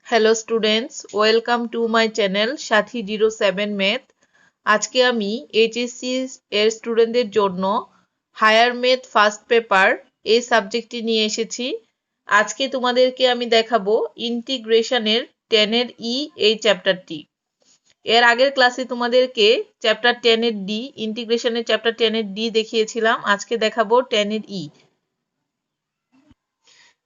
Hello students, welcome to my channel Sathi 07 math. আজকে আমি HSC এর স্টুডেন্টদের জন্য হায়ার ম্যাথ ফার্স্ট পেপার এই সাবজেক্টটি নিয়ে এসেছি। আজকে তোমাদেরকে আমি দেখাবো ইন্টিগ্রেশনের 10 এর ই এই চ্যাপ্টারটি। এর আগের ক্লাসে তোমাদেরকে চ্যাপ্টার 10 এর ডি, ইন্টিগ্রেশনের চ্যাপ্টার 10 এর ডি দেখিয়েছিলাম। আজকে দেখাবো 10 এর ই।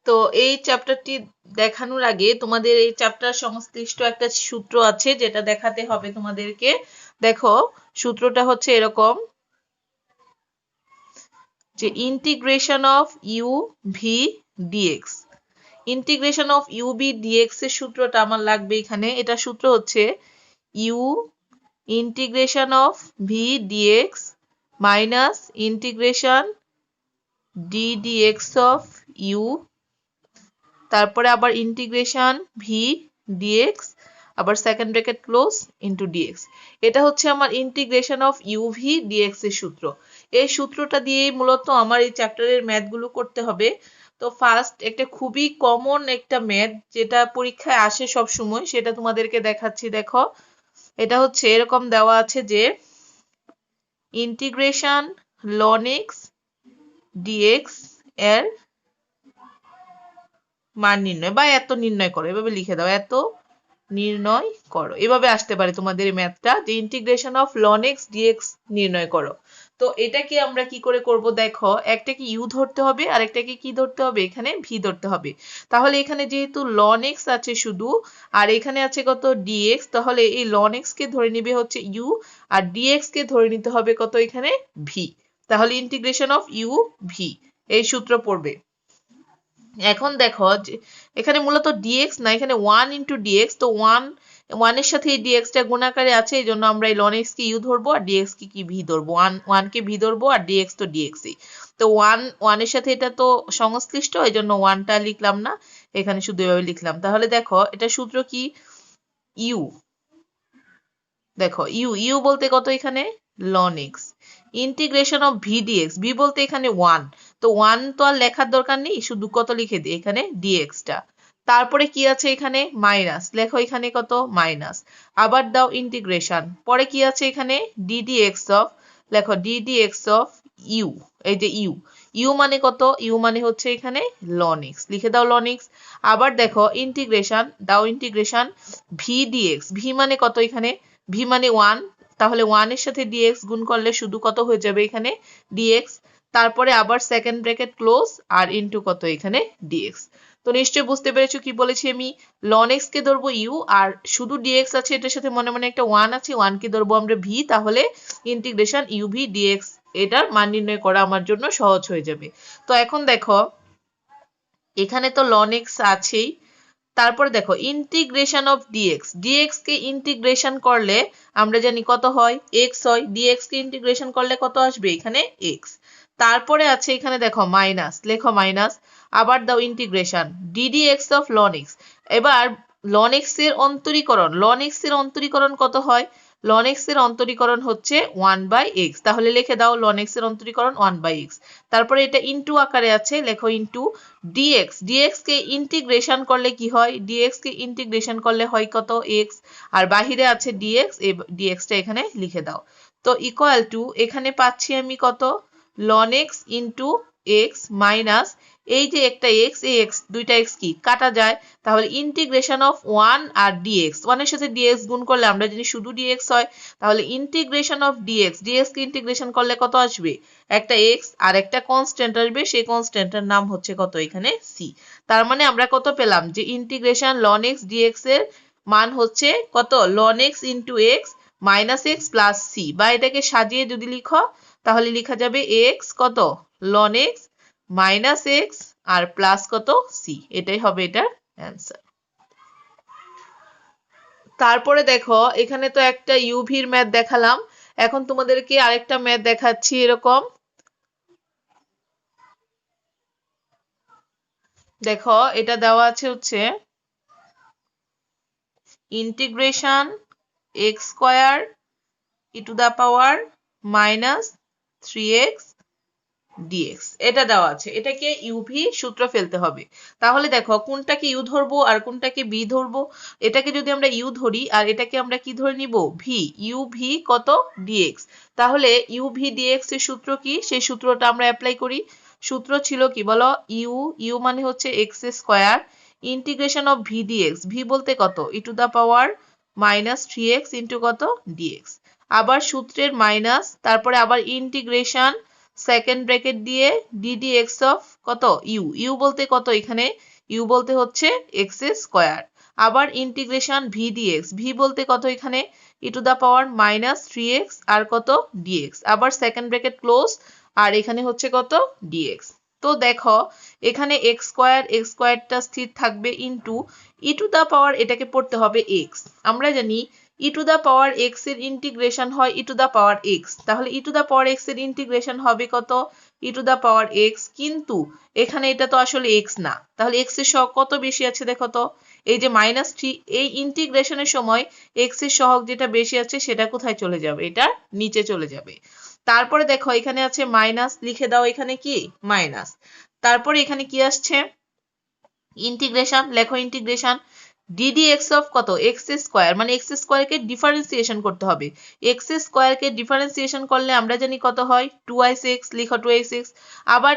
তো এই চ্যাপ্টারটি দেখানোর আগে তোমাদের এই চ্যাপ্টার সংশ্লিষ্ট একটা সূত্র আছে যেটা দেখাতে হবে তোমাদেরকে। দেখো, সূত্রটা হচ্ছে এরকম যে integration of u v d x. Integration of u v d x এর সূত্রটা আমার লাগবে এখানে। এটা সূত্র হচ্ছে u integration of v d x minus integration d d x of u, তারপরে আবার ইন্টিগ্রেশন ভি ডিএক্স, আবার second bracket close into d x. এটা হচ্ছে আমার ইন্টিগ্রেশন অফ ইউভি ডিএক্স এর সূত্র। এই সূত্রটা দিয়েই মূলত আমার এই চ্যাপ্টারের ম্যাথগুলো করতে হবে। তো ফার্স্ট একটা খুবই কমন একটা ম্যাথ যেটা পরীক্ষায় আসে সব সময়, সেটা তোমাদেরকে দেখাচ্ছি। দেখো, এটা হচ্ছে এরকম দেওয়া আছে যে ইন্টিগ্রেশন লন এক্স ডিএক্স এর মান নির্ণয় বা এত নির্ণয় করো, এভাবে লিখে দাও, এত নির্ণয় করো। এভাবে আসতে পারে তোমাদের এই ম্যাথটা যে integration of ln x d x নির্ণয় করো। তো এটাকে আমরা কি করে করব, দেখো, একটাকে ইউ ধরতে হবে আর একটাকে কি ধরতে হবে, এখানে ভি ধরতে হবে। তাহলে এখানে যেহেতু লন এক্স আছে শুধু, আর এখানে আছে কত ডিএক্স, তাহলে এই লন এক্স কে ধরে নিবে হচ্ছে ইউ আর ডিএক্স কে ধরে নিতে হবে কত, এখানে ভি। তাহলে ইন্টিগ্রেশন অফ ইউ ভি এই সূত্র পড়বে। এখন দেখো যে এখানে মূলত ডিএক্স না, এখানে 1 ইন্টু ডিএক্স। তো 1 এর সাথে এই ডিএক্স টা গুণাকারে আছে, এই জন্য আমরা এই লন এক্স কে ইউ ধরবো আর ডিএক্স কে কি ভি ধরবো। 1 কে ভি ধরবো আর ডিএক্স তো ডিএক্সই। তো 1 এর সাথে এটা তো সংশ্লিষ্ট, এই জন্য 1টা লিখলাম না, এখানে শুধু এভাবে লিখলাম। তাহলে দেখো এটা সূত্র কি, ইউ, দেখো ইউ ইউ বলতে কত, এখানে ln x integration of v dx, v বলতে এখানে 1। তো 1 তো আর লেখার দরকার নেই, শুধু কত লিখে দিই এখানে ডিএক্স টা। তারপরে কি আছে এখানে মাইনাস, লেখো এখানে কত মাইনাস, আবার দাও ইন্টিগ্রেশন, পরে কি আছে এখানে ডিডিএক্স অফ, লেখো ডিডিএক্স অফ ইউ। এই যে ইউ, ইউ মানে কত, ইউ মানে হচ্ছে এখানে লন এক্স, লিখে দাও লন এক্স। আবার দেখো ইন্টিগ্রেশন, দাও ইন্টিগ্রেশন ভি ডিএক্স, ভি মানে কত এখানে, ভি মানে 1। তাহলে 1 এর সাথে ডিএক্স গুণ করলে শুধু কত হয়ে যাবে এখানে ডিএক্স। তারপরে আবার সেকেন্ড ব্র্যাকেট ক্লোজ আর ইনটু কত এখানে ডিএক্স। তো নিশ্চয়ই বুঝতে পেরেছো কি বলেছি আমি, লন এক্স কে ধরবো ইউ আর শুধু ডিএক্স আছে, এটার সাথে মনে মনে একটা 1 আছে, 1 কে ধরবো আমরা ভি। তাহলে ইন্টিগ্রেশন ইউ ভি ডিএক্স এটার মান নির্ণয় করা আমার জন্য সহজ হয়ে যাবে। তো এখন দেখো এখানে তো লন এক্স আছেই, তারপরে দেখো ইন্টিগ্রেশন অফ ডিএক্স, ডিএক্স কে ইন্টিগ্রেশন করলে আমরা জানি কত হয়, এক্স হয়। ডিএক্স কে ইন্টিগ্রেশন করলে কত আসবে, এখানে এক্স। তারপরে আছে এখানে দেখো মাইনাস, লেখো মাইনাস, আবার দাও integration ddx of ln x. এবার লন এক্স এর অন্তরীকরণ, লন এক্স এর অন্তরীকরণ কত হয়, লন এক্স এর অন্তরীকরণ হচ্ছে 1/x। তাহলে লিখে দাও লন এক্স এর অন্তরীকরণ 1/x। তারপরে এটা ইনটু আকারে আছে, লেখো ইনটু ডিএক্স, ডিএক্স কে ইন্টিগ্রেশন করলে কি হয়, ডিএক্স কে ইন্টিগ্রেশন করলে হয় কত এক্স, আর বাহিরে আছে ডিএক্স, এই ডিএক্স টা এখানে লিখে দাও। তো ইকুয়াল টু এখানে পাচ্ছি আমি কত, ln x into x minus এই যে একটা এক্স, এই এক্স দুইটা এক্স কি কাটা যায়, তাহলে ইন্টিগ্রেশন অফ 1 আর ডিএক্স, 1 এর সাথে ডিএক্স গুণ করলে আমরা যদি শুধু ডিএক্স হয়, তাহলে ইন্টিগ্রেশন অফ ডিএক্স, ডিএক্স কে ইন্টিগ্রেশন করলে কত আসবে, একটা এক্স আর একটা কনস্ট্যান্ট আসবে, সেই কনস্ট্যান্টের নাম হচ্ছে কত এখানে সি। তার মানে আমরা কত পেলাম, যে ইন্টিগ্রেশন লন এক্স ডিএক্স এর মান হচ্ছে কত, ln x into x minus x plus c, বা এটাকে সাজিয়ে যদি লিখো তাহলে লেখা যাবে এক্স কত, লন এক্স মাইনাস এক্স আর প্লাস কত সি, এটাই হবে এটার অ্যান্সার। তারপরে দেখো এখানে তো একটা ইউভির ম্যাথ দেখালাম, এখন তোমাদেরকে আরেকটা ম্যাথ দেখাচ্ছি। এরকম দেখো এটা দেওয়া আছে হচ্ছে integration x square e to the power minus 3x d x এটা দেওয়া আছে, এটাকে ইউভি সূত্র ফেলতে হবে। তাহলে দেখো কোনটাকে ইউ ধরবো আর কোনটাকে বি ধরবো। এটাকে যদি আমরা ইউ ধরি আর এটাকে আমরা কি ধরে নিব, ভি। ইউভি কত, ডিএক্স। তাহলে ইউভি ডিএক্স এর সূত্র কি, সেই সূত্রটা আমরা অ্যাপ্লাই করি। সূত্র ছিল কি বলো, ইউ মানে হচ্ছে x square integration of v dx. V বলতে কত, e to the power -3x into কত, ডিএক্স। আবার সূত্রের মাইনাস, তারপরে আবার ইন্টিগ্রেশন সেকেন্ড ব্র্যাকেট দিয়ে ডিডিএক্স অফ কত, ইউ বলতে কত, এখানে ইউ বলতে হচ্ছে এক্স স্কোয়ার। আবার ইন্টিগ্রেশন ভি ডিএক্স, ভি বলতে কত, এখানে e to the power -3x আর কত, ডিএক্স। আবার সেকেন্ড ব্র্যাকেট ক্লোজ, আর এখানে হচ্ছে কত, ডিএক্স। তো দেখো এখানে এক্স স্কোয়ারটা স্থির থাকবে ইন্টু ই টু দা পাওয়ার, এটাকে পড়তে হবে এক্স। আমরা জানি ই টু দা পাওয়ার এক্স এর ইন্টিগ্রেশন হয় ই টু দা পাওয়ার এক্স, তাহলে ই টু দা পাওয়ার এক্স এর ইন্টিগ্রেশন হবে কত, e to the power x. কিন্তু এখানে এটা তো আসলে এক্স না, তাহলে এক্স এর সহগ কত বেশি আছে দেখো তো, এই যে -3, এই ইন্টিগ্রেশনের সময় এক্স এর সহগ যেটা বেশি আছে সেটা কোথায় চলে যাবে, এটা নিচে চলে যাবে। তারপরে দেখো এখানে আছে মাইনাস, লিখে দাও এখানে কি মাইনাস। তারপরে এখানে কি আসছে, ইন্টিগ্রেশন, লেখো ইন্টিগ্রেশন ডিডিএক্স অফ কত, এক্স স্কোয়ার, মানে এক্স স্কোয়ারকে ডিফারেন্সিয়েশন করতে হবে। এক্স স্কোয়ারকে ডিফারেন্সিয়েশন করলে আমরা জানি কত হয়, 2x, লিখো 2x। আবার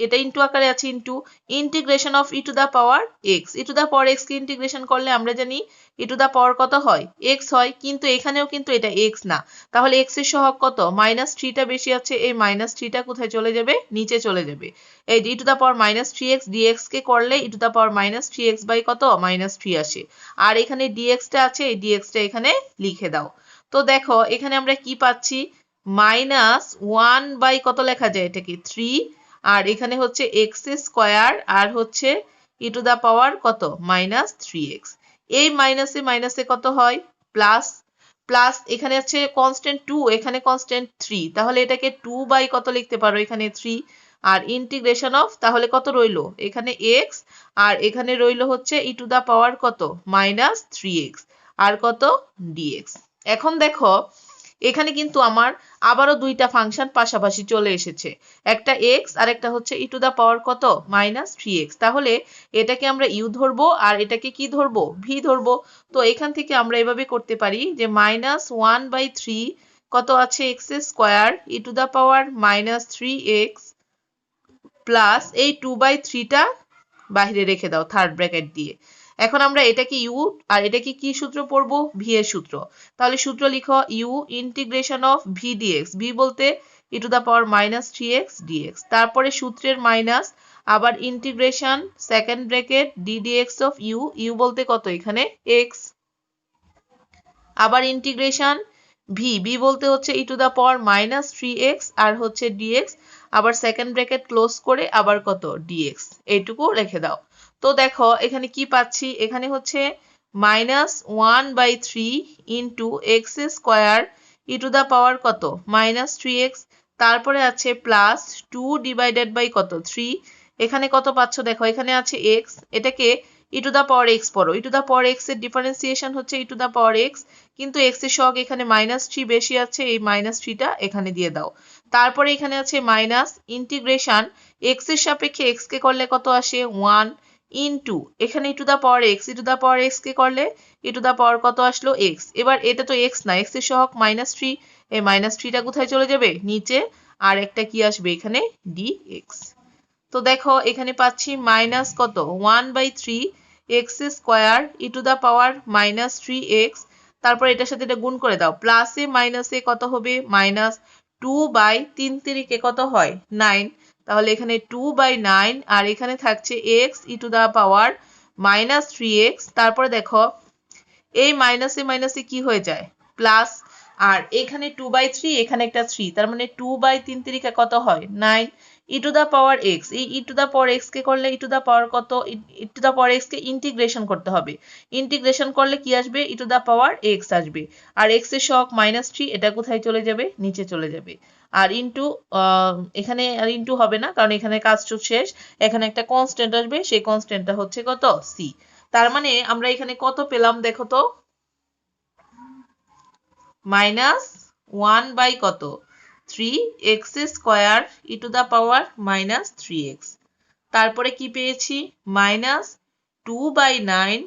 এটা ইন্টু আকারে আছে, into integration of e to the power x. E to the power x কে ইন্টিগ্রেশন করলে আমরা জানি ই টু দা পাওয়ার কত হয়, এক্স হয়। কিন্তু এখানেও কিন্তু এটা এক্স না, তাহলে এক্স এর সহগ কত, -3টা বেশি আছে, এই -3টা কোথায় চলে যাবে, নিচে চলে যাবে। এই ই to the power -3x dx কে করলে e to the power -3x by কত, -3 আসে। আর এখানে ডিএক্স টা আছে, এই ডিএক্স টা এখানে লিখে দাও। তো দেখো এখানে আমরা কি পাচ্ছি, -1 বাই কত লেখা যায় এটাকে, 3। আর এখানে হচ্ছে এক্স স্কোয়ার আর হচ্ছে ই টু দা পাওয়ার কত, -3x। এই মাইনাসে মাইনাসে কত হয়, প্লাস। প্লাস এখানে হচ্ছে কনস্ট্যান্ট 2, এখানে কনস্ট্যান্ট 3, তাহলে এটাকে 2 বাই কত লিখতে পারো, এখানে 3। আর ইন্টিগ্রেশন অফ, তাহলে কত রইলো এখানে এক্স, আর এখানে রইলো হচ্ছে ই টু দা পাওয়ার কত, -3x আর কত, ডিএক্স। এখন দেখো এখানে কিন্তু আমার আবারও দুইটা ফাংশন পাশাপাশি চলে এসেছে, একটা এক্স আর একটা হচ্ছে ই টু দা পাওয়ার কত, -3x। তাহলে এটাকে আমরা ইউ ধরবো আর এটাকে কি ধরবো, ভি ধরবো। তো এখান থেকে আমরা এভাবে করতে পারি যে -1/3 কত আছে, x square e to the power -3x plus এই 2/3টা বাইরে রেখে দাও থার্ড ব্র্যাকেট দিয়ে। এখন আমরা এটাকে ইউ আর এটাকে কি সূত্র পড়বো, ভি এর সূত্র। তাহলে সূত্র লিখো, u integration of v dx, v বলতে e to the power -3x dx. তারপরে সূত্রের মাইনাস, আবার integration second bracket d d x of you, u বলতে কত, এখানে এক্স। আবার ইন্টিগ্রেশন ভি বলতে হচ্ছে ই টু দা পাওয়ার -3x আর হচ্ছে ডিএক্স। আবার সেকেন্ড ব্র্যাকেট ক্লোজ করে আবার কত, ডিএক্স। এইটুকু রেখে দাও। তো দেখো এখানে কি পাচ্ছি, এখানে হচ্ছে -1/3 into x square e to the power কত, -3x। তারপরে আছে প্লাস 2 ডিভাইডেড বাই কত, 3। এখানে কত পাচ্ছ দেখো, এখানে আছে এক্স, এটাকে ই টু দা পাওয়ার এক্স পড়ো। ই টু দা পাওয়ার এক্স এর ডিফারেন্সিয়েশন হচ্ছে ই টু দা পাওয়ার এক্স, কিন্তু এক্স এর সহগ এখানে -3 বেশি আছে, এই -3টা এখানে দিয়ে দাও। তারপরে এখানে আছে মাইনাস ইন্টিগ্রেশন এক্স এর সাপেক্ষে এক্স কে করলে কত আসে, 1 ইন্টু এখানে e to the power x, e to the power x কে করলে ই টু দা পাওয়ার কত আসলো, এক্স। এবার এটা তো এক্স না, এক্স এর সহগ -3, এই -3টা কোথায় চলে যাবে, নিচে। আর একটা কি আসবে এখানে, ডিএক্স। তো দেখো এখানে পাচ্ছি মাইনাস কত, 1/3 x square e to the power -3x। তারপর এটার সাথে এটা গুণ করে দাও, প্লাসে মাইনাসে কত হবে, -2/3 কত হয়, 9। তাহলে এখানে 2/9 আর এখানে থাকছে x e to the power -3x। তারপরে দেখো এই মাইনাসে মাইনাসে কি হয়ে যায়, প্লাস। আর এখানে 2/3, এখানে একটা 3, তার মানে 2/3 কত হয়, 9 ই টু দা পাওয়ার এক্স। এই ই টু দা পাওয়ার এক্স কে করলে ই টু দা পাওয়ার কত, e to the power x কে ইন্টিগ্রেশন করতে হবে। ইন্টিগ্রেশন করলে কি আসবে, ই টু দা পাওয়ার এক্স আসবে। আর এক্স এর সহগ -3, এটা কোথায় চলে যাবে, নিচে চলে যাবে। আর ইন্টু, এখানে আর ইন্টু হবে না কারণ এখানে কাজটা শেষ। এখানে একটা কনস্ট্যান্ট আসবে, সেই কনস্ট্যান্টটা হচ্ছে কত, সি। তার মানে আমরা এখানে কত পেলাম দেখো তো, -1 বাই কত, 3x square e to the power minus 3x। তারপরে কি পেয়েছি minus 2/9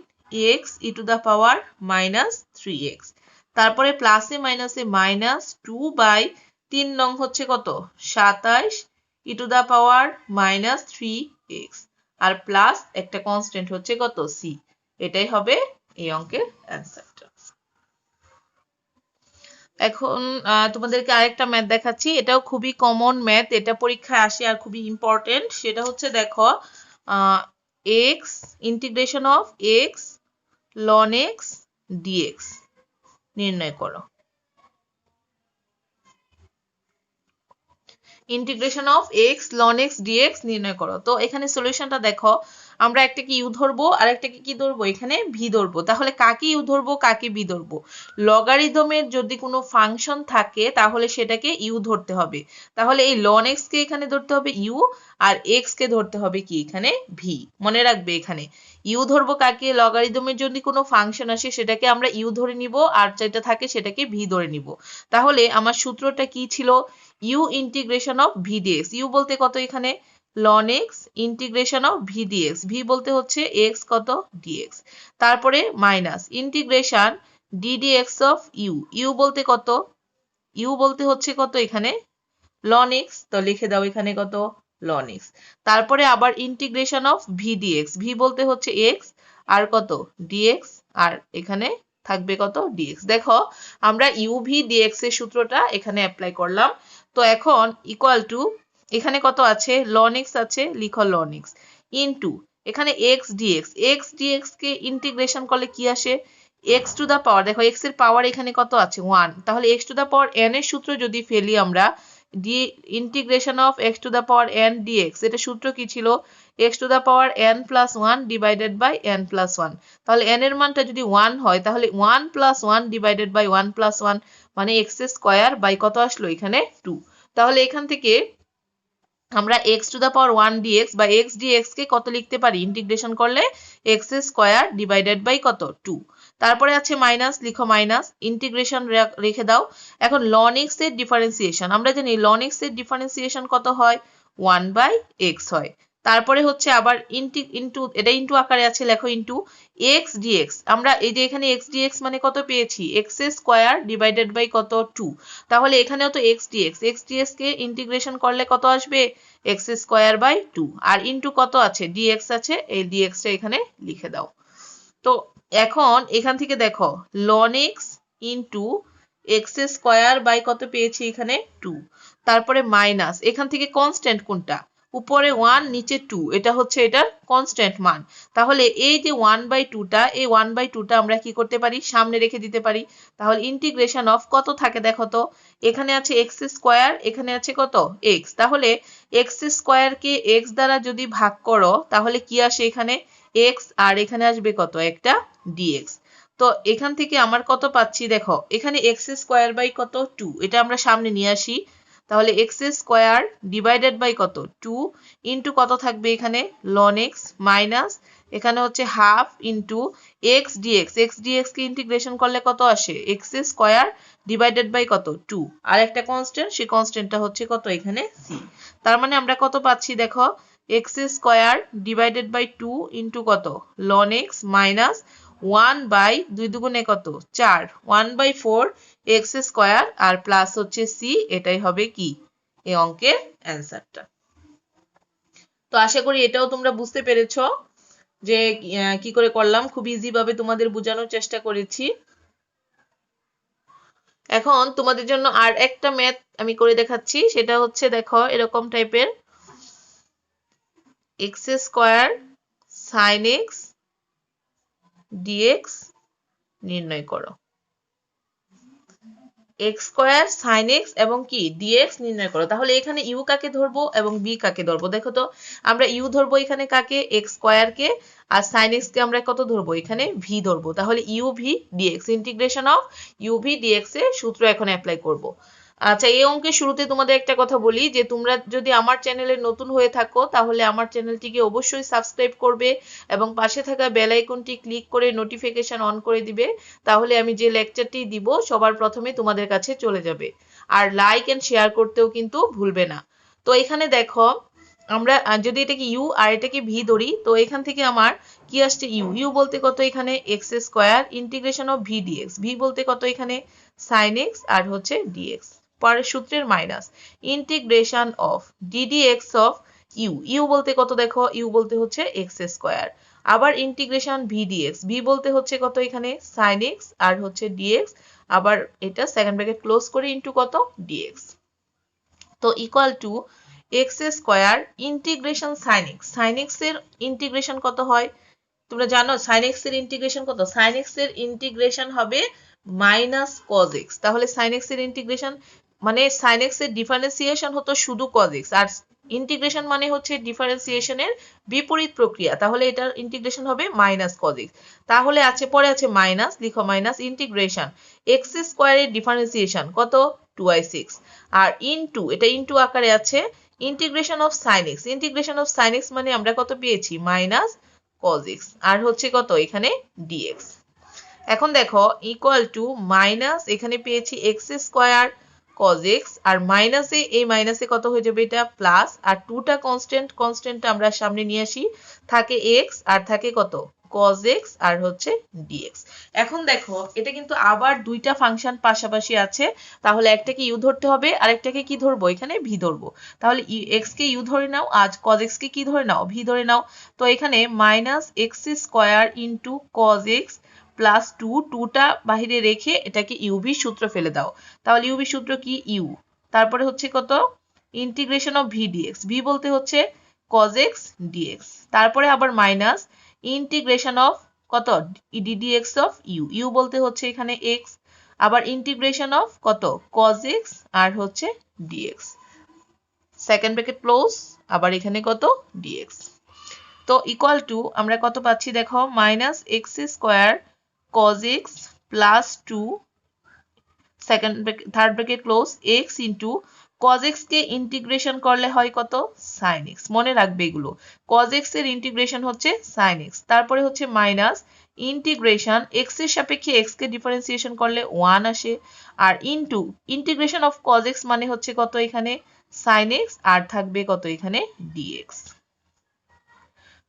x e to the power minus 3x। তারপরে প্লাসে মাইনাসে মাইনাস 2/3 নং হচ্ছে কত 27 e to the power minus 3x আর প্লাস একটা কনস্ট্যান্ট হচ্ছে কত c। এটাই হবে এই অঙ্কের অ্যান্সারটা। এখন তোমাদেরকে আরেকটা ম্যাথ দেখাচ্ছি, এটাও খুবই কমন ম্যাথ, এটা পরীক্ষায় আসে আর খুবই ইম্পর্টেন্ট। সেটা হচ্ছে দেখো x integration of x ln x dx নির্ণয় করো। Integration of x ln x dx নির্ণয় করো। তো এখানে সলিউশনটা দেখো, আমরা একটাকে ইউ ধরবো আর একটাকে কি ধরবো এখানে ভি ধরবো। তাহলে কাকে ইউ ধরবো কাকে ভি ধরবো? লগারিদমের যদি কোনো ফাংশন থাকে তাহলে সেটাকে ইউ ধরতে হবে। তাহলে এই ln x কে এখানে ধরতে হবে ইউ আর x কে ধরতে হবে কি এখানে ভি। মনে রাখবে এখানে ইউ ধরবো কাকে, লগারিদমের যদি কোনো ফাংশন আসে সেটাকে আমরা ইউ ধরে নিব আর যেটা থাকে সেটাকে ভি ধরে নিব। তাহলে আমার সূত্রটা কি ছিল u integration of v d x. U বলতে কত এখানে ln x integration of v dx, v বলতে হচ্ছে x কত dx। তারপরে minus integration d d x of you, u বলতে কত ইউ বলতে হচ্ছে কত এখানে ln x, তো লিখে দাও এখানে কত ln x। তারপরে আবার integration of v dx, v বলতে হচ্ছে x আর কত dx আর এখানে থাকবে কত dx। দেখো আমরা uv dx এর সূত্রটা এখানে অ্যাপ্লাই করলাম। তো এখন ইকুয়াল টু এখানে কত আছে ln x আছে, লিখো ln x ইনটু এখানে x dx, x dx কে ইন্টিগ্রেশন করলে কি আসে x টু দা পাওয়ার, দেখো x এর পাওয়ার এখানে কত আছে 1, তাহলে x to the power n এর সূত্র যদি ফেলি আমরা integration of x to the power n dx, এটা সূত্র কি ছিল x to the power n plus 1 divided by n plus 1। তাহলে n এর মানটা যদি 1 হয় তাহলে 1 প্লাস 1 ডিভাইডেড বাই 1 প্লাস 1 মানে x স্কয়ার বাই কত আসলো এখানে 2। তাহলে এখান থেকে আমরা x to the power 1 dx বা x dx কে কত লিখতে পারি ইন্টিগ্রেশন করলে x স্কয়ার ডিভাইডেড বাই কত 2। তারপরে আছে মাইনাস, লিখো মাইনাস ইন্টিগ্রেশন রেখে দাও। এখন ln x এর ডিফারেন্সিয়েশন, আমরা জানি ln x এর ডিফারেন্সিয়েশন কত হয় 1/x হয়। তারপরে হচ্ছে আবার ইনটু এটা ইনটু আকারে আছে, লেখো ইনটু x dx। আমরা এই যে এখানে x dx মানে কত পেয়েছি x স্কয়ার ডিভাইডেড বাই কত 2, তাহলে এখানেও তো x dx, x dx কে ইন্টিগ্রেশন করলে কত আসবে x স্কয়ার বাই 2 আর ইনটু কত আছে dx আছে, এই dx টা এখানে লিখে দাও। তো এখন এখান থেকে দেখো ln x into x square by কত পেয়েছি এখানে 2, তারপরে মাইনাস এখান থেকে কনস্ট্যান্ট কোনটা উপরে 1 নিচে 2, এটা হচ্ছে এটার কনস্ট্যান্ট মান। তাহলে এই যে 1/2টা, এই 1/2টা আমরা কি করতে পারি সামনে রেখে দিতে পারি। তাহলে ইন্টিগ্রেশন অফ কত থাকে দেখো তো, এখানে আছে x স্কয়ার এখানে আছে কত x, তাহলে x স্কয়ার কে x দ্বারা যদি ভাগ করো তাহলে কি আসে এখানে x আর এখানে আসবে কত একটা dx। তো এখান থেকে আমার কত পাচ্ছি দেখো এখানে x স্কয়ার বাই কত 2, এটা আমরা সামনে নিয়ে আসি। তাহলে x স্কয়ার ডিভাইডেড বাই কত 2 ইনটু কত থাকবে এখানে ln x মাইনাস এখানে হচ্ছে half into x dx, x dx কে ইন্টিগ্রেশন করলে কত আসে x স্কয়ার ডিভাইডেড বাই কত 2 আর একটা কনস্ট্যান্ট, সেই কনস্ট্যান্টটা হচ্ছে কত এখানে c। তার মানে আমরা কত পাচ্ছি দেখো x square divided by 2 into কত ln x মাইনাস 1 বাই 2 দুগুণে কত 4 1/4 x স্কয়ার আর প্লাস হচ্ছে c, এটাই হবে কি এই অঙ্কের অ্যান্সারটা। তো আশা করি এটাও তোমরা বুঝতে পেরেছো যে কি করে করলাম, খুব ইজি ভাবে তোমাদের বোঝানোর চেষ্টা করেছি। এখন তোমাদের জন্য আর একটা ম্যাথ আমি করে দেখাচ্ছি, সেটা হচ্ছে দেখো এরকম টাইপের x square sin x dx নির্ণয় করো। x স্কয়ার sin x এবং কি dx নির্ণয় করো। তাহলে এখানে u কাকে ধরবো এবং b কাকে ধরবো, দেখো তো আমরা u ধরবো এখানে কাকে x স্কয়ার কে আর sin x কে আমরা কত ধরবো এখানে v ধরবো। তাহলে uv dx integration of uv dx এর সূত্র এখন অ্যাপ্লাই করব। আচ্ছা এই অঙ্কের শুরুতে তোমাদের একটা কথা বলি যে তোমরা যদি আমার চ্যানেলে নতুন হয়ে থাকো তাহলে আমার চ্যানেলটিকে অবশ্যই সাবস্ক্রাইব করবে এবং পাশে থাকা বেল আইকনটি ক্লিক করে নোটিফিকেশন অন করে দিবে, তাহলে আমি যে লেকচারটি দিব সবার প্রথমে তোমাদের কাছে চলে যাবে। আর লাইক এন্ড শেয়ার করতেও কিন্তু ভুলবে না। তো এখানে দেখো আমরা যদি এটাকে ইউ আর এটাকে ভি ধরি, তো এখান থেকে আমার কি আসছে ইউ। ইউ বলতে কত এখানে x square integration of v dx. V বলতে কত এখানে সাইন এক্স আর হচ্ছে ডিএক্স। পরের সূত্রের minus integration of d d x of you. U বলতে কত দেখো, ইউ বলতে হচ্ছে এক্স স্কোয়ার। আবার ইন্টিগ্রেশন ভি ডিএক্স। ভি বলতে হচ্ছে কত এখানে সাইন এক্স আর হচ্ছে ডিএক্স। আবার এটা সেকেন্ড ব্র্যাকেট ক্লোজ করে ইন্টু কত ডিএক্স। তো equal to x square integration sine x. Sine x এর ইন্টিগ্রেশন কত হয় তোমরা জানো? সাইন এক্স এর ইন্টিগ্রেশন কত? সাইন এক্স এর ইন্টিগ্রেশন হবে মাইনাস কজ এক্স। তাহলে সাইন এক্স এর ইন্টিগ্রেশন মানে সাইন এক্স এর ডিফারেন্সিয়েশন হতো শুধু কজ এক্স, আর ইন্টিগ্রেশন মানে হচ্ছে ডিফারেন্সিয়েশনের বিপরীত প্রক্রিয়া। তাহলে এটার ইন্টিগ্রেশন হবে মাইনাস কজ এক্স। তাহলে আছে পরে আছে মাইনাস, লিখো মাইনাস ইন্টিগ্রেশন এক্স স্কোয়ারের ডিফারেন্সিয়েশন কত 2i6 আর ইনটু, এটা ইনটু আকারে আছে integration of sine x. Integration of sine x মানে আমরা কত পেয়েছি মাইনাস cos x আর হচ্ছে কত এখানে dx। এখন দেখো ইকুয়াল টু মাইনাস এখানে পেয়েছি x স্কয়ার cos x আর মাইনাসে এই মাইনাসে কত হয়ে যাবে এটা প্লাস, আর 2টা কনস্ট্যান্ট, কনস্ট্যান্টটা আমরা সামনে নিয়ে আসি, থাকে x আর থাকে কত cos x আর হচ্ছে dx। এখন দেখো এটা কিন্তু আবার দুইটা ফাংশন পাশাপাশি আছে, তাহলে একটাকে ইউ ধরতে হবে আর একটাকে কি ধরবো এখানে ভি ধরবো। তাহলে x কে ইউ ধরে নাও, আজ cos x কে কি ধরে নাও ভি ধরে নাও। তো এখানে minus x square into cos x plus 2টা বাহিরে রেখে এটাকে ইউভি সূত্র ফেলে দাও। তাহলে ইউভি সূত্র কি ইউ, তারপরে হচ্ছে কত integration of v dx. V বলতে হচ্ছে cos x dx, তারপরে আবার মাইনাস ইন্টিগ্রেশন অফ কত ddx অফ ইউ। ইউ বলতে হচ্ছে এখানে x, আবার ইন্টিগ্রেশন অফ কত cos x আর হচ্ছে dx। সেকেন্ড ব্র্যাকেট ক্লোজ, আবার এখানে কত dx। তো ইকুয়াল টু আমরা কত পাচ্ছি দেখো minus x square cos x plus 2 third bracket close x into cos x কে ইন্টিগ্রেশন করলে হয় কত sin x। মনে রাখবে এগুলো, cos x এর ইন্টিগ্রেশন হচ্ছে sin x। তারপরে হচ্ছে মাইনাস ইন্টিগ্রেশন x এর সাপেক্ষে x কে ডিফারেন্সিয়েশন করলে 1 আসে, আর into integration of cos x মানে হচ্ছে কত এখানে sin x আর থাকবে কত এখানে dx।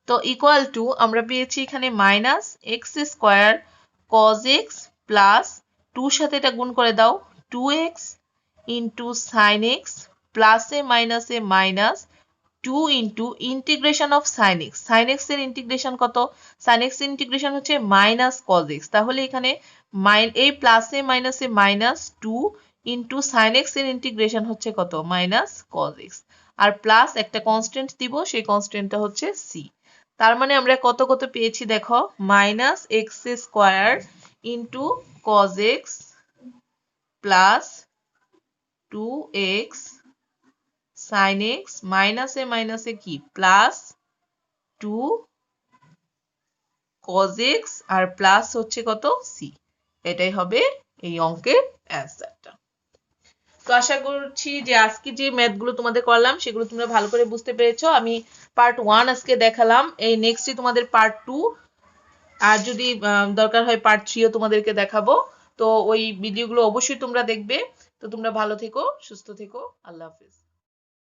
তো ইকুয়াল টু আমরা পেয়েছি এখানে minus x square cos x plus 2 সাথে এটা গুণ করে দাও 2x ইন্টু সাইন এক্স প্লাসে মাইনাসে minus 2 into integration of sine x. Sine x এর ইন্টিগ্রেশন কত? সাইন এক্স এর ইন্টিগ্রেশন হচ্ছে মাইনাস cos x। তাহলে এখানে এই প্লাসে মাইনাসে মাইনাস 2 ইন্টু সাইন এক্স এর ইন্টিগ্রেশন হচ্ছে কত মাইনাস cos x, আর প্লাস একটা কনস্ট্যান্ট দিব, সেই কনস্ট্যান্টটা হচ্ছে c। তার মানে আমরা কত কত পেয়েছি দেখো minus x square into cos x plus 2x sin x মাইনাসে মাইনাসে কি প্লাস 2 cos x আর প্লাস হচ্ছে কত c। এটাই হবে এই অঙ্কের অ্যান্সারটা। তো আশা করছি যে আজকে যে ম্যাথগুলো তোমাদের করলাম সেগুলো তোমরা ভালো করে বুঝতে পেরেছো। আমি পার্ট 1 আজকে দেখালাম, এই নেক্সটে তোমাদের পার্ট 2 আর যদি দরকার হয় পার্ট 3ও তোমাদেরকে দেখাবো। তো ওই ভিডিওগুলো অবশ্যই তোমরা দেখবে। তো তোমরা ভালো থেকো, সুস্থ থেকো, আল্লাহ হাফেজ।